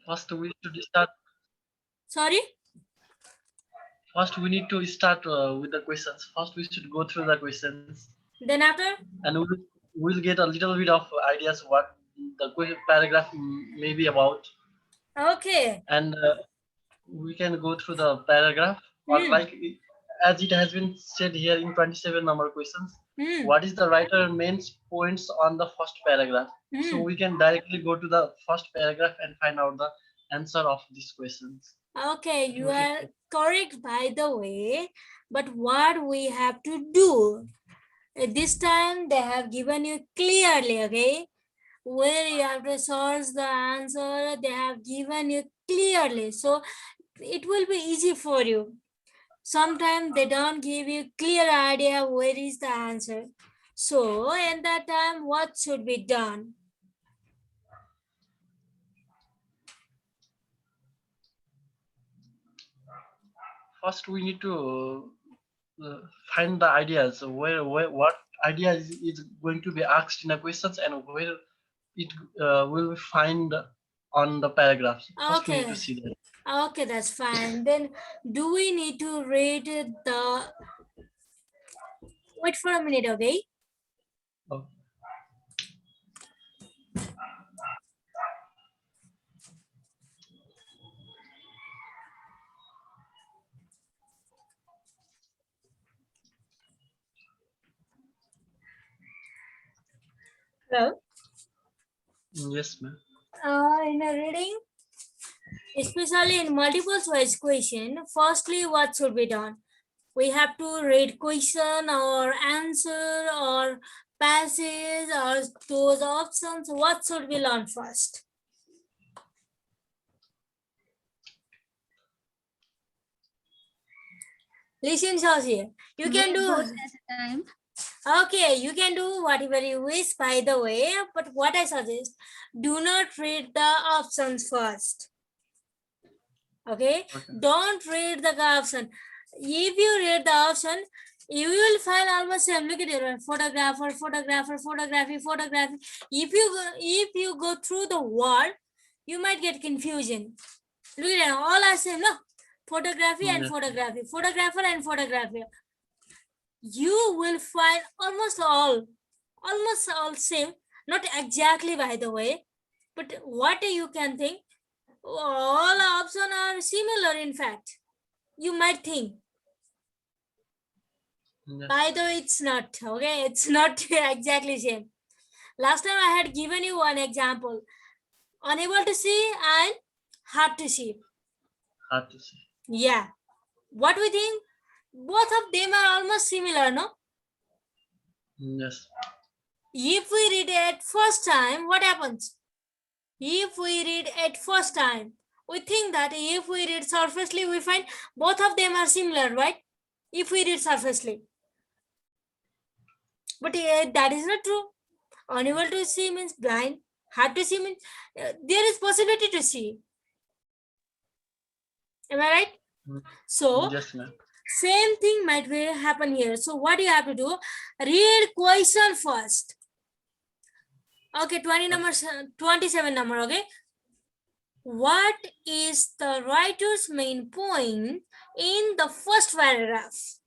First, we should start. Sorry? First, we need to start with the questions. First, we should go through the questions, Then after? and we'll get a little bit of ideas what the paragraph may be about, Okay. and we can go through the paragraph, or like as it has been said here in 27 number questions. What is the writer main points on the first paragraph? So we can directly go to the first paragraph and find out the answer of these questions. Okay, you are correct by the way, but what we have to do? This time they have given you clearly, okay? Where you have to source the answer, they have given you clearly. So it will be easy for you. Sometimes they don't give you clear idea where is the answer. So in that time, what should be done? First, we need to find the ideas where what idea is going to be asked in the questions and where it will find on the paragraphs. First, we need to see that. Okay, that's fine. Then do we need to read the... Wait for a minute, okay? Oh. Hello? Yes, ma'am. In a reading, especially in multiple choice question, firstly, what should be done? We have to read question or answer or passage or those options. What should we learn first? Listen, Shashi, you can do both at a time. Okay, you can do whatever you wish, by the way, but what I suggest, do not read the options first. Okay? Don't read the option. If you read the option, you will find almost same. Look at it, photographer, photographer, photography, photography. If you go through the word, you might get confusion. Look at it, all are same, no? Photography and photography, photographer and photography. You will find almost all same. Not exactly, by the way, but what you can think, all options are similar. In fact, you might think. By the way, it's not, okay? It's not exactly same. Last time I had given you one example. Unable to see and hard to see. Hard to see. Yeah. What we think? Both of them are almost similar, no? Yes. If we read it first time, what happens? If we read it first time, we think that if we read surfacely, we find both of them are similar, right? If we read surfacely. But that is not true. Unable to see means blind. Hard to see means there is possibility to see. Am I right? So, yes, same thing might be happen here. So what do you have to do? Read question first. Okay, 27 number, okay? What is the writer's main point in the first paragraph?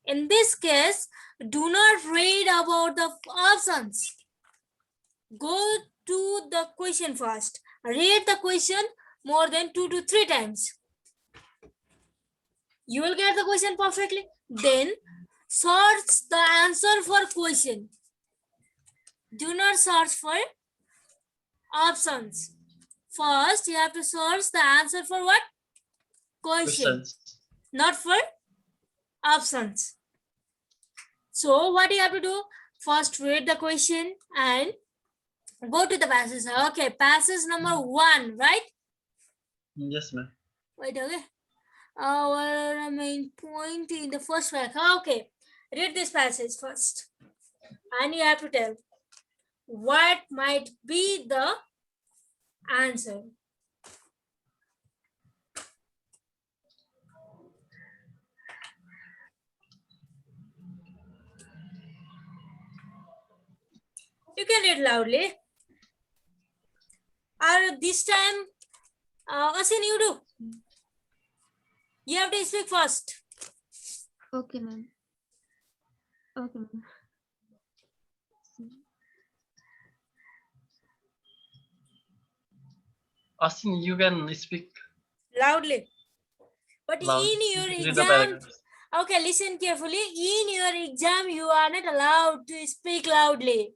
In this case, do not read about the options. Go to the question first. Read the question more than 2 to 3 times. You will get the question perfectly. Then search the answer for question. Do not search for options. First, you have to search the answer for what? Question. Not for options. So what you have to do? First, read the question and go to the passage. Okay, passage number 1, right? Yes, ma'am. Wait, okay. Our main point in the first paragraph. Okay, read this passage first. And you have to tell what might be the answer. You can read loudly. Or this time, Asin, you do. You have to speak first. Okay, ma'am. Okay, ma'am. Asin, you can speak Loudly. But loud. in You your can read the exam, paragraphs. okay, listen carefully. In your exam, you are not allowed to speak loudly.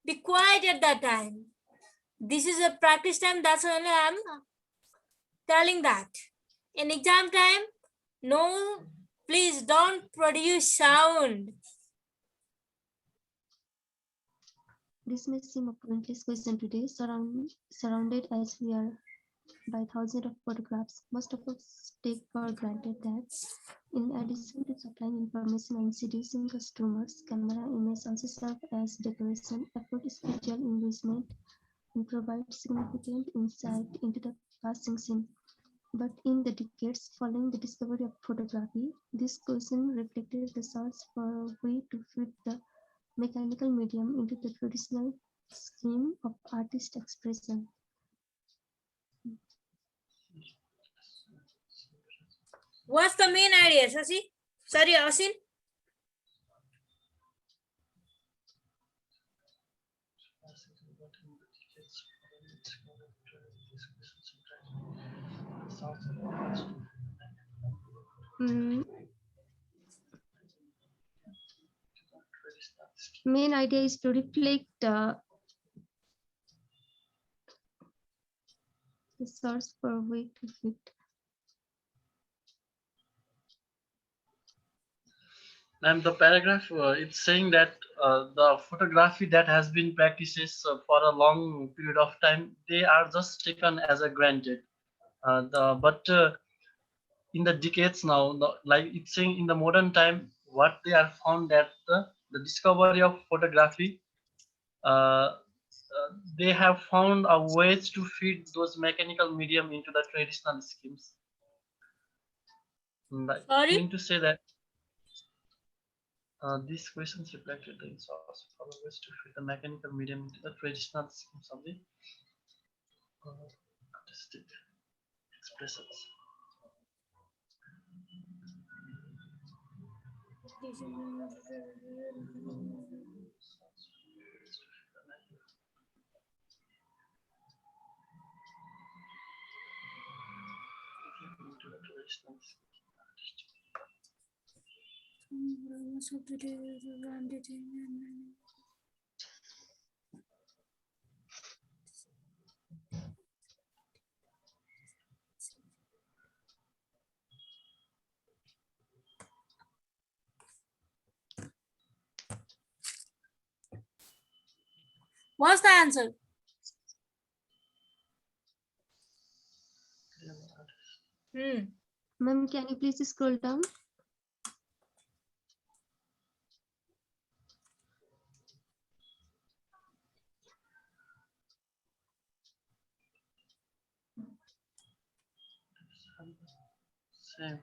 Be quiet at that time. This is a practice time. That's why I'm telling that. In exam time, no, please don't produce sound. This may seem a pointless question today, surrounded as we are by thousands of photographs. Most of us take for granted that in addition to supplying information and seducing customers, camera images also serve as decoration, afford spiritual engagement, and provide significant insight into the passing scene. But in the decades following the discovery of photography, this question reflected the search for a way to fit the mechanical medium into the traditional scheme of artist expression. What's the main idea, Sasi? Sorry, Asin? Main idea is to reflect the source for a way to fit. And the paragraph, it's saying that the photography that has been practices for a long period of time, they are just taken as a granted. But in the decades now, like it's saying in the modern time, what they are found that the discovery of photography, uh, they have found a ways to fit those mechanical medium into the traditional schemes. Like, Sorry? mean to say that these questions reflected the source of our ways to fit the mechanical medium into the traditional schemes of the artistic expressions. Into the traditional What's the answer? Ma'am, can you please scroll down? Same.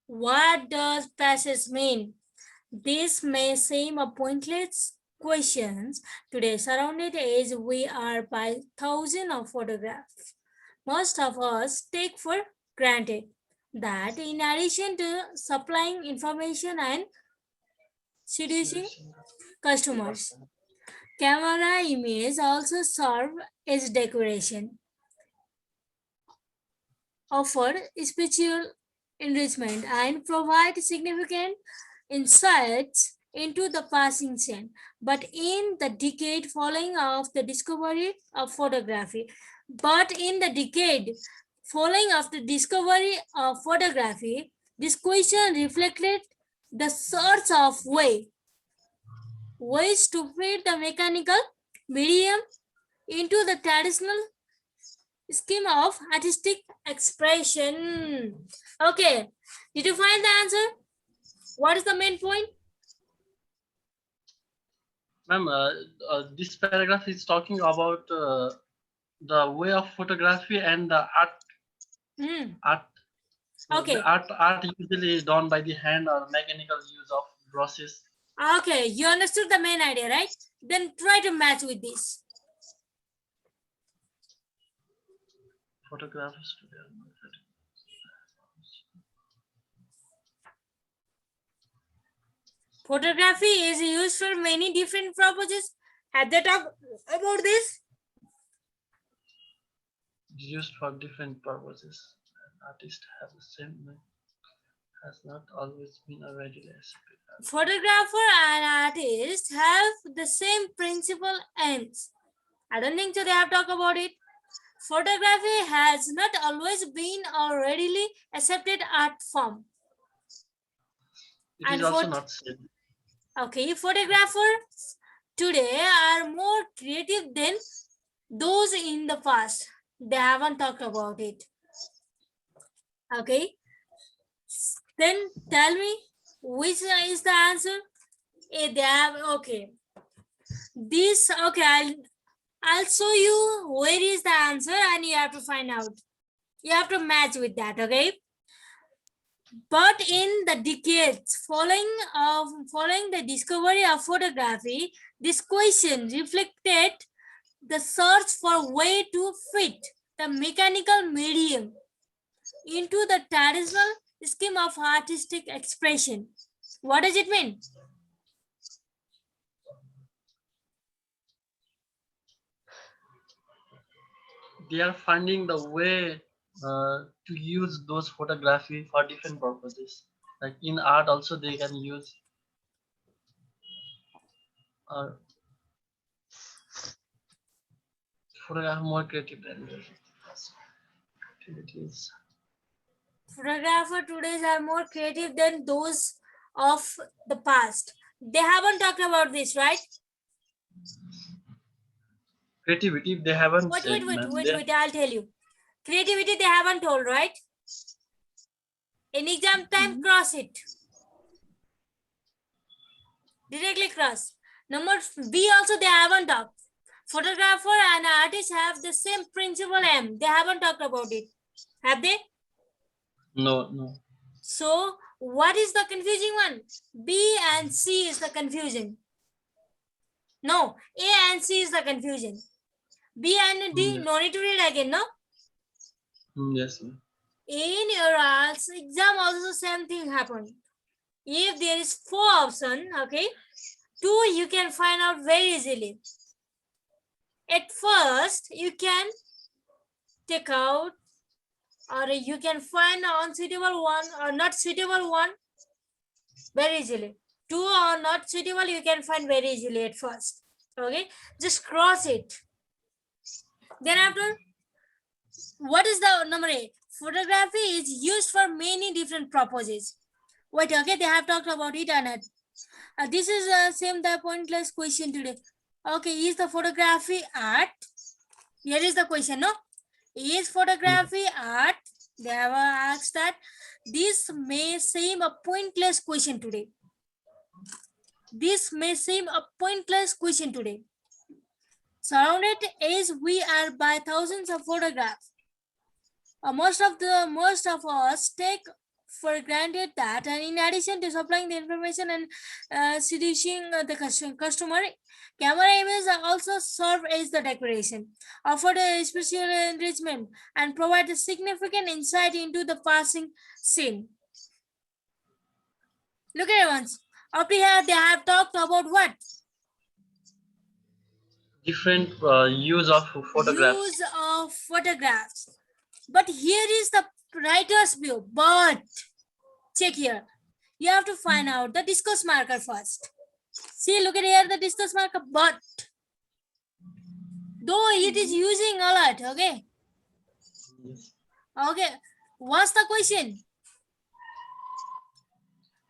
What does passage mean? This may seem a pointless questions today, surrounded as we are by thousands of photographs. Most of us take for granted that in addition to supplying information and seducing customers, camera images also serve as decoration, offer spiritual enrichment, and provide significant insights into the passing scene. But in the decade following of the discovery of photography, this question reflected the sorts of ways to fit the mechanical medium into the traditional scheme of artistic expression. Okay, did you find the answer? What is the main point? Ma'am, this paragraph is talking about the way of photography and the art. So Okay. the art usually done by the hand or mechanical use of brushes. Okay, you understood the main idea, right? Then try to match with this. Photographers today. Photography is used for many different purposes. Have they talked about this? Used for different purposes. Artists have the same has not always been a readily accepted. Photographer and artist have the same principal aims. I don't think so they have talked about it. Photography has not always been a readily accepted art form. It is also not said. Okay, photographers today are more creative than those in the past. They haven't talked about it. Okay, then tell me which is the answer. They have, okay. This, okay, I'll show you where is the answer and you have to find out. You have to match with that, okay? But in the decades following the discovery of photography, this question reflected the search for way to fit the mechanical medium into the traditional scheme of artistic expression. What does it mean? They are finding the way to use those photography for different purposes. Like in art also they can use photograph more creative than activities. Photographers today are more creative than those of the past. They haven't talked about this, right? Creativity they haven't said. Wait, I'll tell you. Creativity they haven't told, right? In exam time, cross it. Directly cross. Number B also they haven't talked. Photographer and artist have the same principal aim. They haven't talked about it. Have they? No. So what is the confusing one? B and C is the confusion. No, A and C is the confusion. B and D, no need to read again, no? Yes. In your IELTS exam also same thing happened. If there is 4 options, okay, 2 you can find out very easily. At first, you can take out or you can find unsuitable one or not suitable one very easily. 2 are not suitable, you can find very easily at first. Okay, just cross it. Then after, what is the number 8? Photography is used for many different purposes. Wait, okay, they have talked about it and this is same the pointless question today. Okay, is the photography art? Here is the question, no? Is photography art? They have asked that. This may seem a pointless question today. This may seem a pointless question today. Surrounded as we are by thousands of photographs, most of us take for granted that, and in addition to supplying the information and seducing the customer, camera images also serve as the decoration, offer a special enrichment, and provide a significant insight into the passing scene. Look at it once. Up here, they have talked about what? Different use of photographs. Use of photographs. But here is the writer's view. But check here. You have to find out the discuss marker first. See, look at here the discuss marker. But though it is using a lot, okay? Okay. What's the question?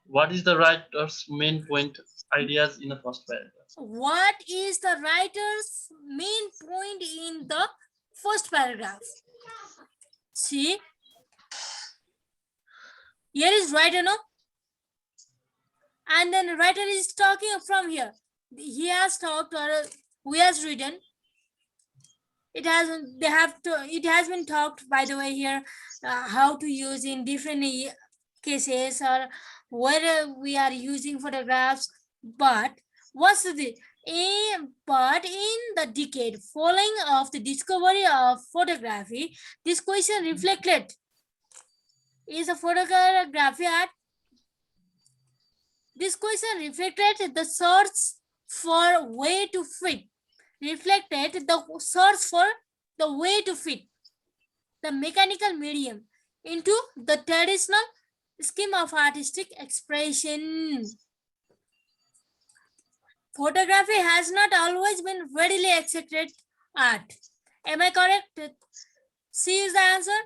What is the writer's main point ideas in the first paragraph? What is the writer's main point in the first paragraph? See, here is writer, no? And then writer is talking from here. he has talked or who has written. It has been talked, by the way, here how to use in different cases or whether we are using photographs. But what's the but in the decade following of the discovery of photography, this question reflected: is a photography art? This question reflected the search for way to fit. Reflected the search for the way to fit the mechanical medium into the traditional scheme of artistic expression. Photography has not always been readily accepted art. Am I correct? C is the answer?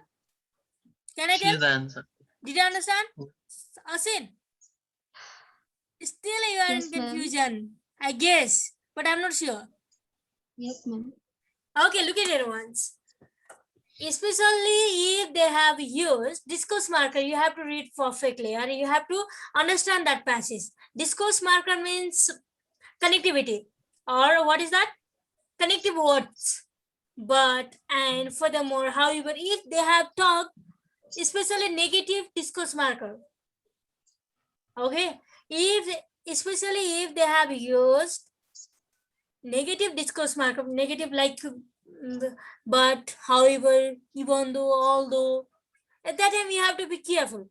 Can I tell? C is the answer. Did you understand? Asin? Still you are Yes, in confusion, I guess, but I'm not sure. Yes, ma'am. Okay, look at it once. Especially if they have used discourse marker, you have to read perfectly or you have to understand that passage. Discourse marker means connectivity, or what is that? Connective words. But and furthermore, however, if they have talked, especially negative discourse marker. Okay, especially if they have used negative discourse marker, negative like but, however, even though, although, at that time you have to be careful.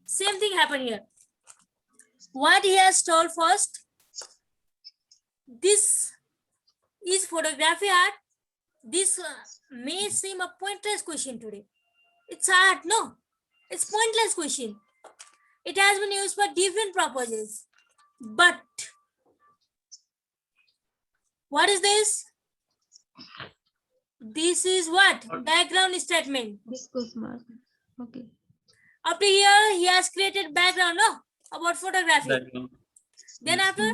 Same thing happened here. What he has told first, this is photography art. This may seem a pointless question today. It's art, no. It's pointless question. It has been used for different purposes. But what is this? This is what? Background statement. Discourse marker. Okay. Up to here, he has created background, no? About photography. Background. Then after,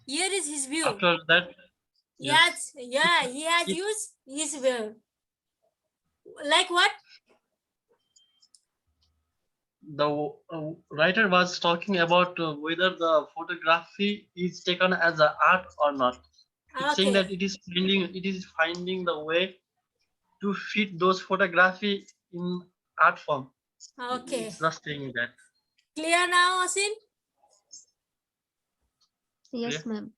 here is his view. After that, yes, yeah, he has used his view. Like what? The writer was talking about whether the photography is taken as an art or not. It's saying that it is finding the way to fit those photography in art form. Okay. It's just saying that. Clear now, Asin? Yes, ma'am.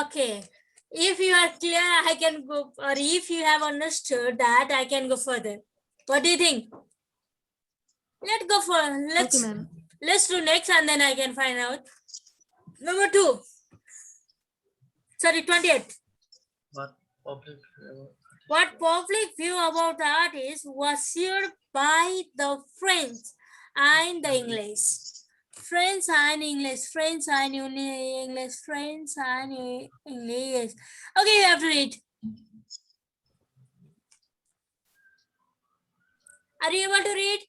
Okay. If you are clear, I can go, or if you have understood that, I can go further. What do you think? Let's go for, let's do next and then I can find out. Number 2. Sorry, 28. What public view about the artist was shared by the French and the English. French and English, French and English, French and English. Okay, you have to read. Are you able to read?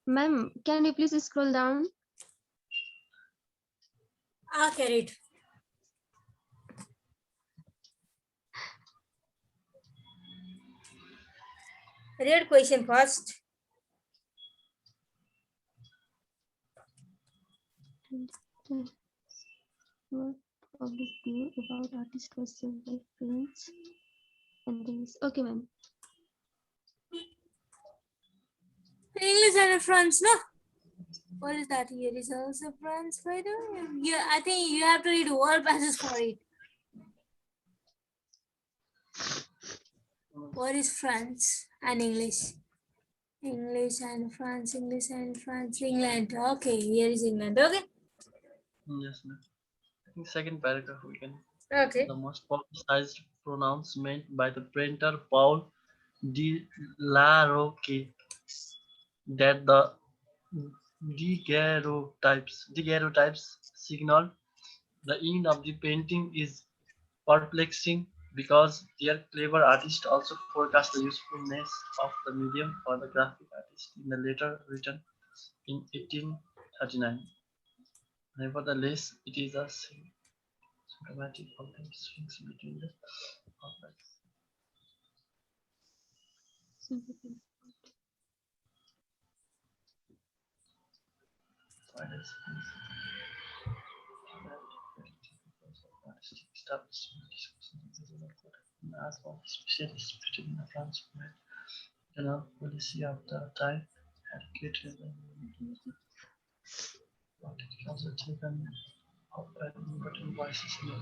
Ma'am, can you please scroll down? Okay, read. Read question first. What public view about artist was shared by French and English? Okay, ma'am. English and France, no? What is that? Here is also France, by the way. Yeah, I think you have to read all passages for it. What is France and English? English and France, English and France, England. Okay, here is England. Okay. Yes, ma'am. I think second paragraph we can. Okay. The most publicized pronouncement by the printer Paul de la Roque that the daguerreotypes signal the end of the painting is perplexing because their clever artist also forecast the usefulness of the medium for the graphic artist in the letter written in 1839. Nevertheless, it is a symptomatic of the distinction between the outlines. as of specialist in the transparent policy of the type educated also taken up by important voices in the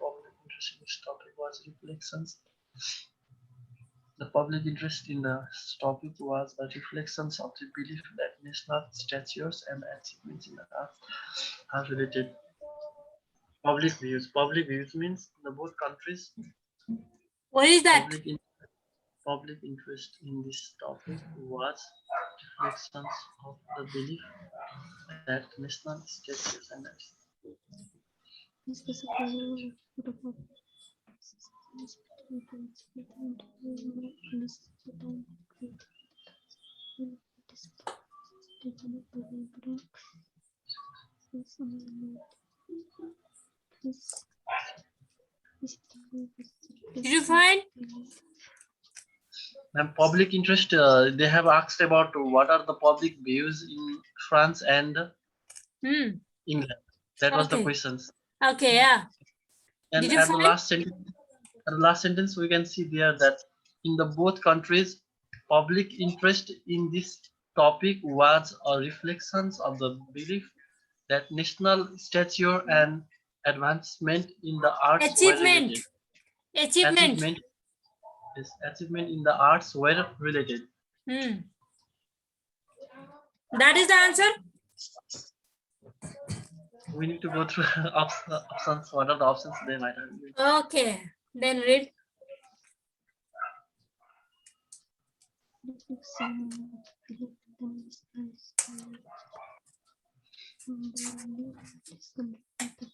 public interest in this topic was reflections. The public interest in the topic was the reflections of the belief that national statutes and achievements in the arts are related. Public views. Public views means in the both countries. What is that? Public interest in this topic was reflections of the belief that national statutes and Did you find? and public interest, they have asked about what are the public views in France and England. That was the questions. Okay, yeah. And Did you at find? the last sentence, we can see there that in the both countries, public interest in this topic was a reflections of the belief that national stature and advancement in the arts Achievement. were related. Achievement in the arts were related. That is the answer. We need to go through options. What are the options they might have? Okay, then read.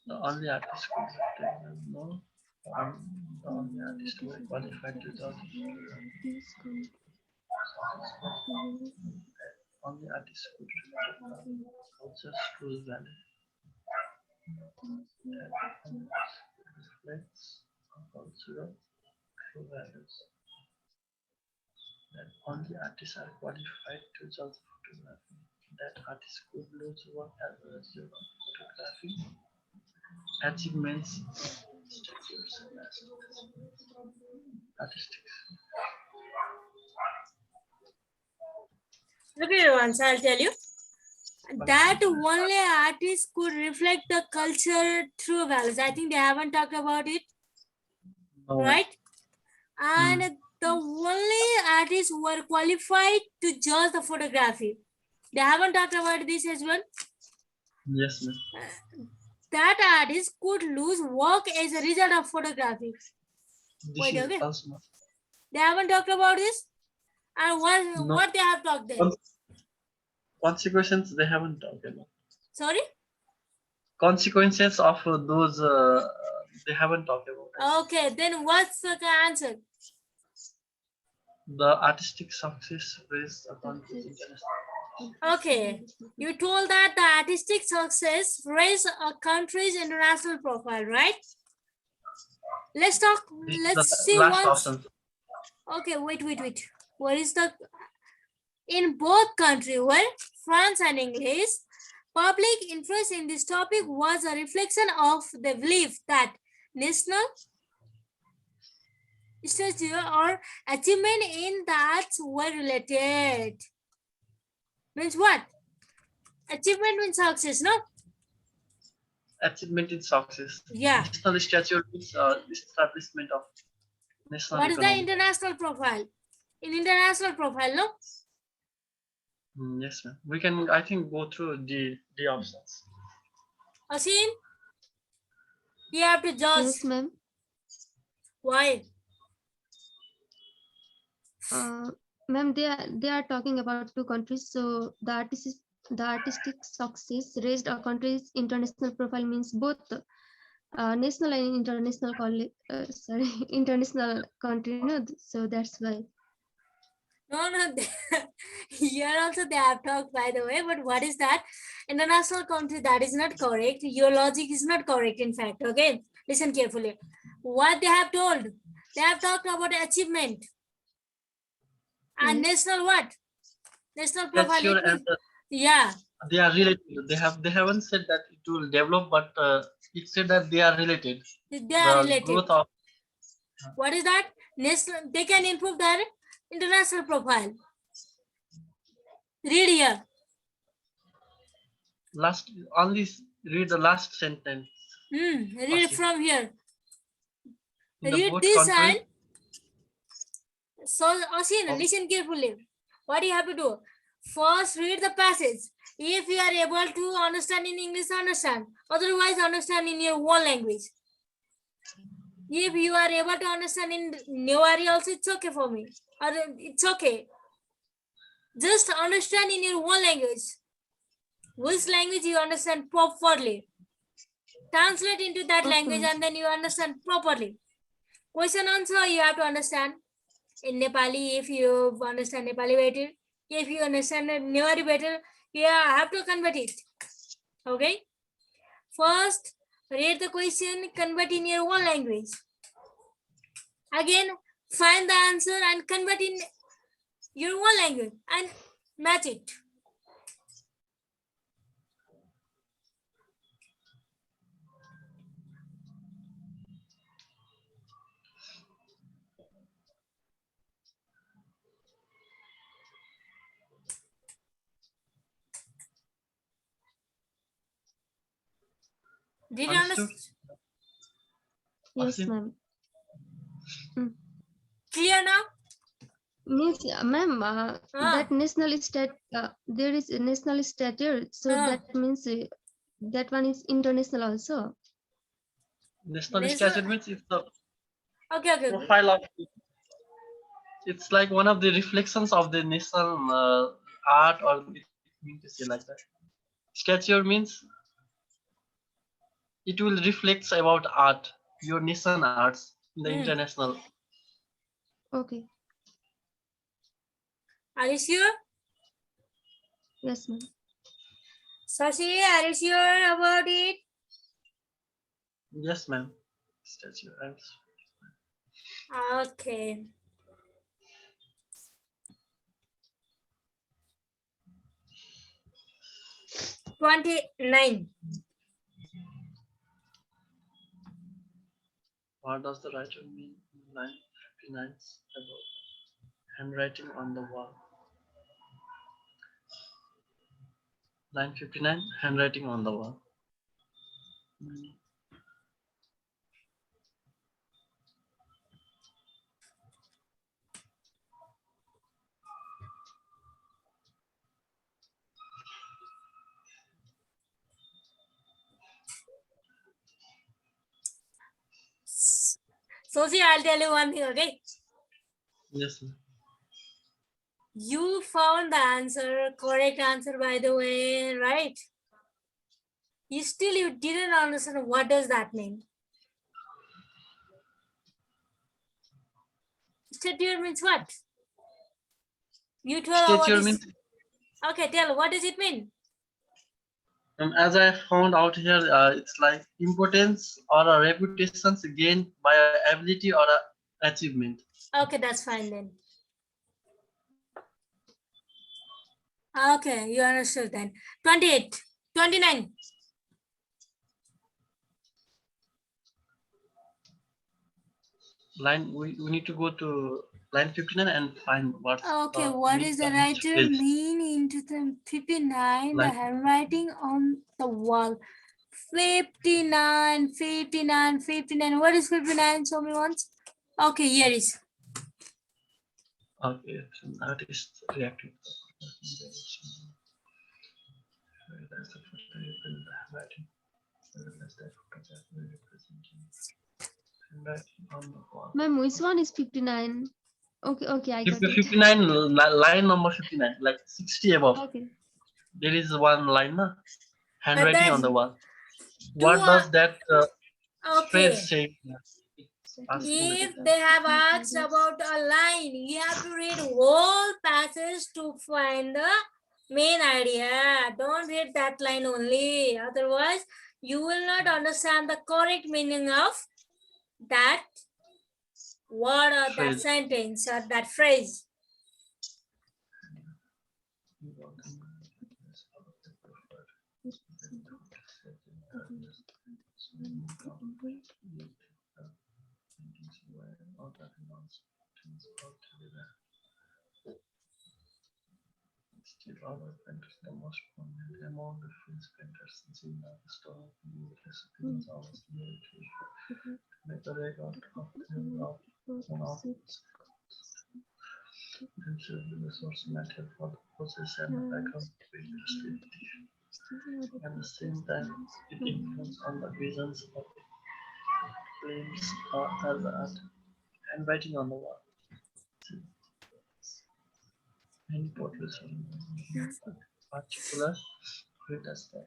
The only artist no. The only artist who qualified to judge. Only artist could culture's true value. Reflects cultural true values. That only artists are qualified to judge photography. That artists could lose work as a result of photography. Achievements, statutes, and artistic. Look at it once, I'll tell you. That only artists could reflect the culture through values. I think they haven't talked about it. No. Right? And the only artists were qualified to judge the photography. They haven't talked about this as well. Yes, ma'am. That artist could lose work as a result of photography. Wait, okay. They haven't talked about this? And what they have talked there? Consequences they haven't talked about. Sorry? Consequences of those they haven't talked about. Okay, then what's the answer? The artistic success raised a country's international. Okay, you told that the artistic success raised a country's international profile, right? Let's talk. Let's see once. Okay, wait. What is the in both countries, well, France and English, public interest in this topic was a reflection of the belief that national stature or achievement in the arts were related. Means what? Achievement means success, no? Achievement in success. Yeah. National stature means establishment of national. What economy. Is the international profile? In international profile, no? Yes, ma'am. We can, I think, go through the options. Asin, you have to judge. Yes, ma'am. Why? Ma'am, they are talking about two countries. So the artistic success raised a country's international profile means both national and international international country. No, so that's why. No, here also they have talked, by the way, but what is that? International country, that is not correct. Your logic is not correct, in fact, okay? Listen carefully. What they have told, they have talked about achievement. And national what? National profile. Yeah. They are related. They haven't said that it will develop, but it said that they are related. They are The related. growth of What is that? They can improve their international profile. Read here. only read the last sentence. Read from here. Read this and so Ocean, listen carefully. What you have to do? First, read the passage. If you are able to understand in English, understand. Otherwise, understand in your own language. If you are able to understand in Newari also, it's okay for me. Or it's okay. Just understand in your own language. Which language you understand properly. Translate into that language and then you understand properly. Question answer you have to understand. In Nepali, if you understand Nepali better, if you understand Newari better, you have to convert it. Okay? First, read the question, convert in your own language. Again, find the answer and convert in your own language and match it. Did you understand? Yes, ma'am. Clear now? Means, ma'am, that national stat, there is a national stature, so that means that one is international also. National stature means it's the okay. profile of. It's like one of the reflections of the national art, or it mean to say like that. Stature means it will reflect about art, your nation arts, in the international. Okay. Are you sure? Yes, ma'am. Sashi, are you sure about it? Yes, ma'am. Stature. Okay. $29. What does the writer mean in line 59 about handwriting on the wall? Line 59, handwriting on the wall. So, see, I'll tell you one thing, okay? Yes, ma'am. You found the answer, correct answer, by the way, right? You didn't understand what does that mean. Stature means what? You told Stature means. Okay, tell, what does it mean? As I found out here, it's like importance or a reputation gained by a ability or a achievement. Okay, that's fine then. Okay, you understood then. 28, 29. Line, we need to go to line 59 and find what. Okay, what is the writer mean into the 59? The handwriting on the wall. 59, 59, 59. What is 59? Show me once. Okay, here is. Okay, so that is reactive. Ma'am, which one is 59? Okay, I got it. 59, line number 59, like 60 above. Okay. There is one line, na? Handwriting on the wall. What does that phrase say? If they have asked about a line, you have to read whole passage to find the main idea. Don't read that line only. Otherwise, you will not understand the correct meaning of that word or that sentence or that phrase. Still, our painters the most prominent among the French painters in the store. Recipes always needed to make a record of their outputs. Usually, the source matter for the process and the background illustrative. At the same time, it influences on the visions of flames as art and writing on the wall. Many portraits are particular creators that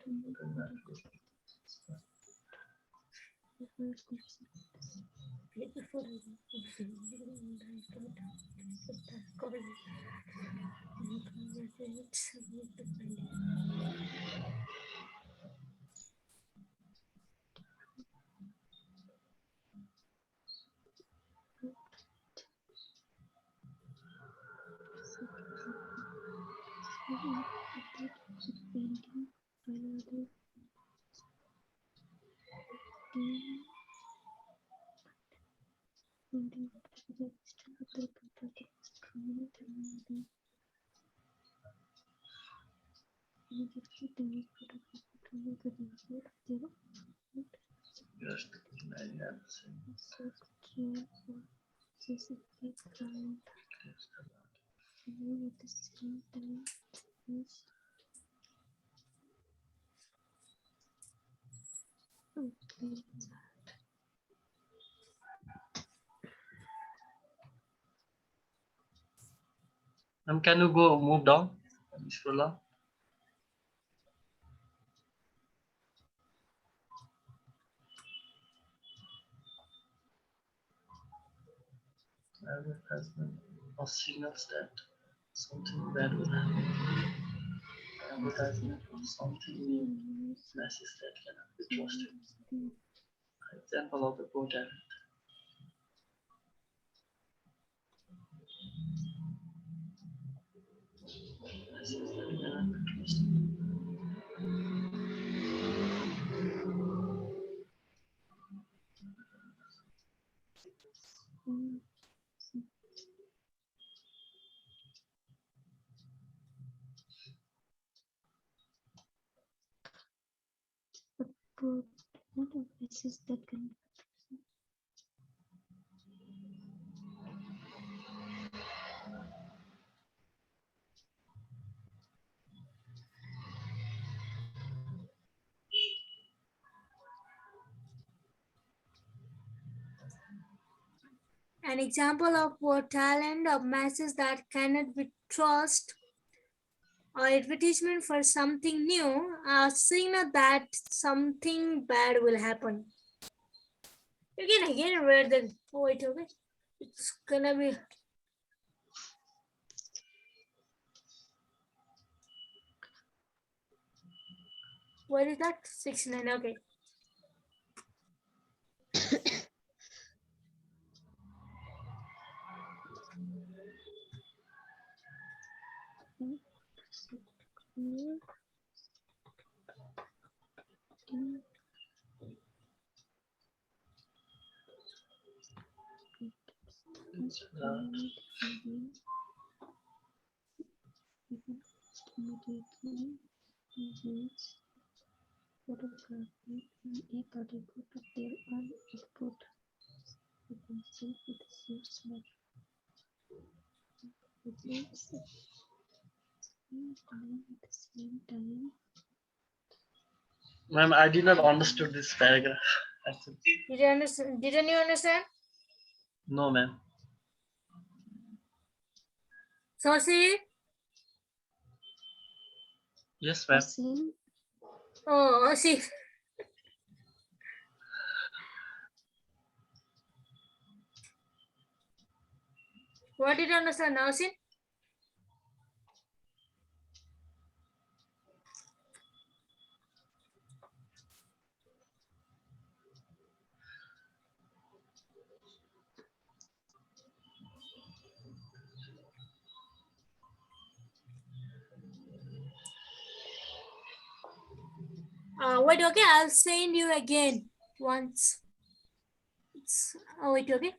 can you go move down? Scroll down. Advertisement or signals that something bad will happen. Advertisement of something new, message that cannot be trusted. Example of the product. Message that cannot be trusted. Messages that can An example of poor talent of message that cannot be trusted or advertisement for something new, a signal that something bad will happen. You can again read the poet, okay? It's gonna be. What is that? 69, okay. photography and a category of their own output with themselves with the source matter. At the same time. Ma'am, I did not understood this paragraph. Did you understand? Didn't you understand? No, ma'am. Sosi? Yes, ma'am. Oh, see. What did you understand now, see? Wait, okay, I'll send you again once. Wait, okay.